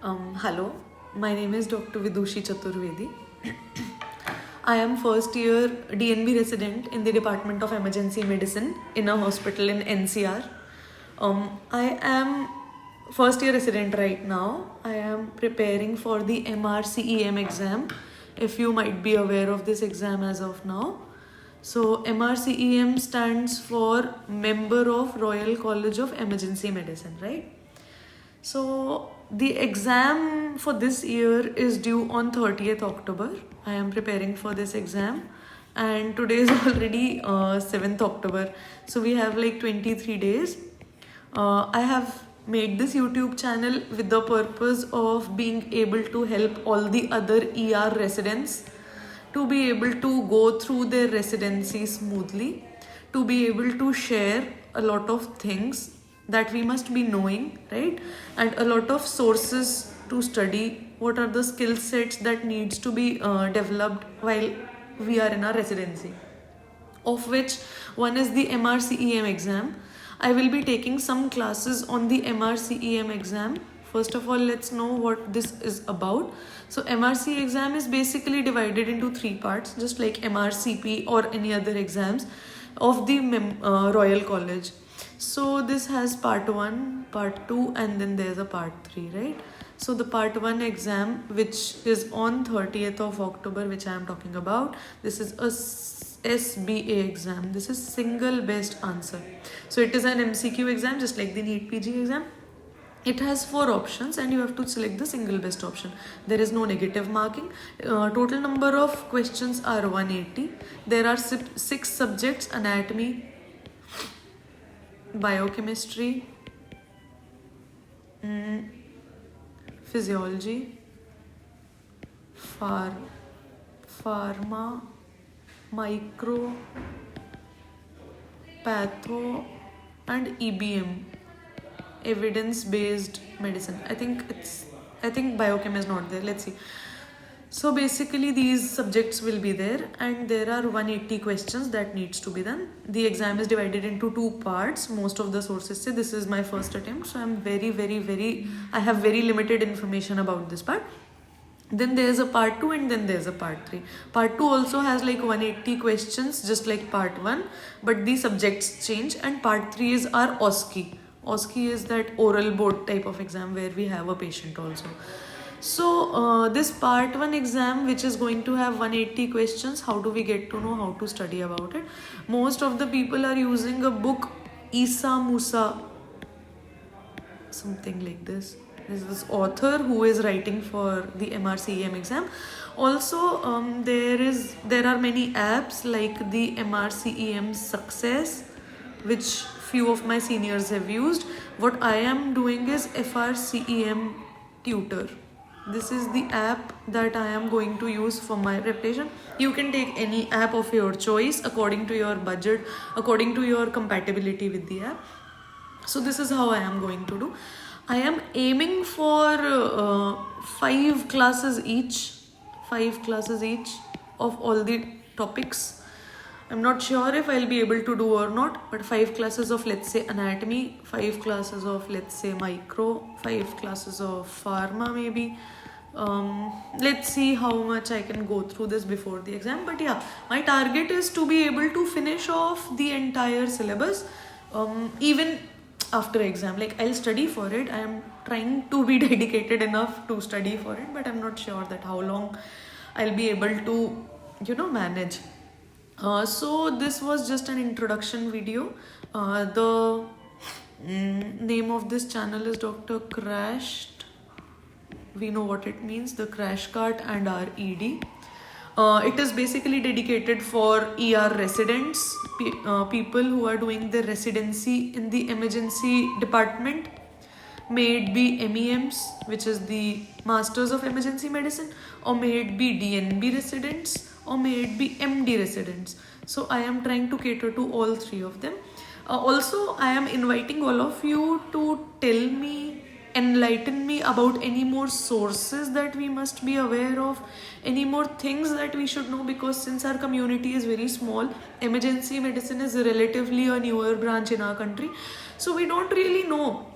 Hello, my name is Dr. Vidushi Chaturvedi. I am first year DNB resident in the Department of Emergency Medicine in a hospital in NCR. I am first year resident right now. I am preparing for the MRCEM exam, if you might be aware of this exam as of now. So MRCEM stands for Member of Royal College of Emergency Medicine, right? So the exam for this year is due on 30th October. I am preparing for this exam and today is already 7th October. So we have like 23 days. I have made this YouTube channel with the purpose of being able to help all the other ER residents to be able to go through their residency smoothly, to be able to share a lot of things that we must be knowing, right? And a lot of sources to study. What are the skill sets that needs to be developed while we are in our residency? Of which one is the MRCEM exam. I will be taking some classes on the MRCEM exam. First of all, let's know what this is about. So MRC exam is basically divided into 3 parts, just like MRCP or any other exams of the Royal College. So this has part 1, part 2 and then there's a part 3, right? So the part 1 exam, which is on 30th of October, which I am talking about, this is a SBA exam. This is single best answer. So it is an MCQ exam, just like the NEET PG exam. It has 4 options and you have to select the single best option. There is no negative marking. Total number of questions are 180. There are 6 subjects: anatomy, biochemistry, physiology, pharma, micro, patho, and EBM, evidence based medicine. I think biochem is not there. Let's see. So basically these subjects will be there and there are 180 questions that needs to be done. The exam is divided into 2 parts. Most of the sources say this is my first attempt. So I'm I have very limited information about this part. Then there's a part 2 and then there's a part 3. Part 2 also has like 180 questions just like part 1, but the subjects change, and part 3 is our OSCE. OSCE is that oral board type of exam where we have a patient also. So this part 1 exam, which is going to have 180 questions, how do we get to know how to study about it? Most of the people are using a book, Isa Musa, something like this. This is this author who is writing for the MRCEM exam. Also, there are many apps like the MRCEM Success, which few of my seniors have used. What I am doing is FRCEM Tutor. This is the app that I am going to use for my preparation. You can take any app of your choice according to your budget, according to your compatibility with the app. So this is how I am going to do. I am aiming for 5 classes each of all the topics. I'm not sure if I'll be able to do or not, but 5 classes of, let's say, anatomy, 5 classes of, let's say, micro, 5 classes of pharma maybe. Let's see how much I can go through this before the exam. But yeah, my target is to be able to finish off the entire syllabus even after exam. Like, I'll study for it. I am trying to be dedicated enough to study for it, but I'm not sure that how long I'll be able to manage. So this was just an introduction video. The name of this channel is Dr. Crashed. We know what it means, the Crash Cart and our ED. It is basically dedicated for ER residents, people who are doing their residency in the emergency department. May it be MEMs, which is the Masters of Emergency Medicine, or may it be DNB residents, or may it be MD residents. So I am trying to cater to all 3 of them. Also, I am inviting all of you to enlighten me about any more sources that we must be aware of, any more things that we should know, because since our community is very small, emergency medicine is relatively a newer branch in our country. So we don't really know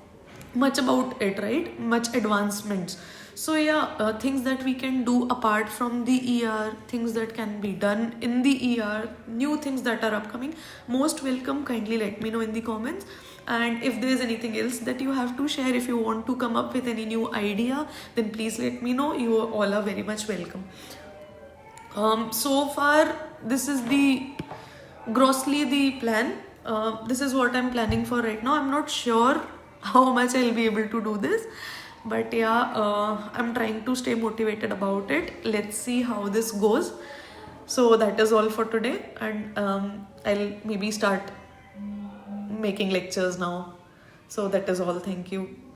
much about it, right? Much advancements. So yeah, things that we can do apart from the ER, things that can be done in the ER, new things that are upcoming, most welcome. Kindly let me know in the comments. And if there is anything else that you have to share, if you want to come up with any new idea, then please let me know. You all are very much welcome. So far, this is the grossly the plan. This is what I'm planning for right now. I'm not sure how much I'll be able to do this, but yeah, I'm trying to stay motivated about it. Let's see how this goes. So that is all for today, and I'll maybe start making lectures now. So that is all. Thank you.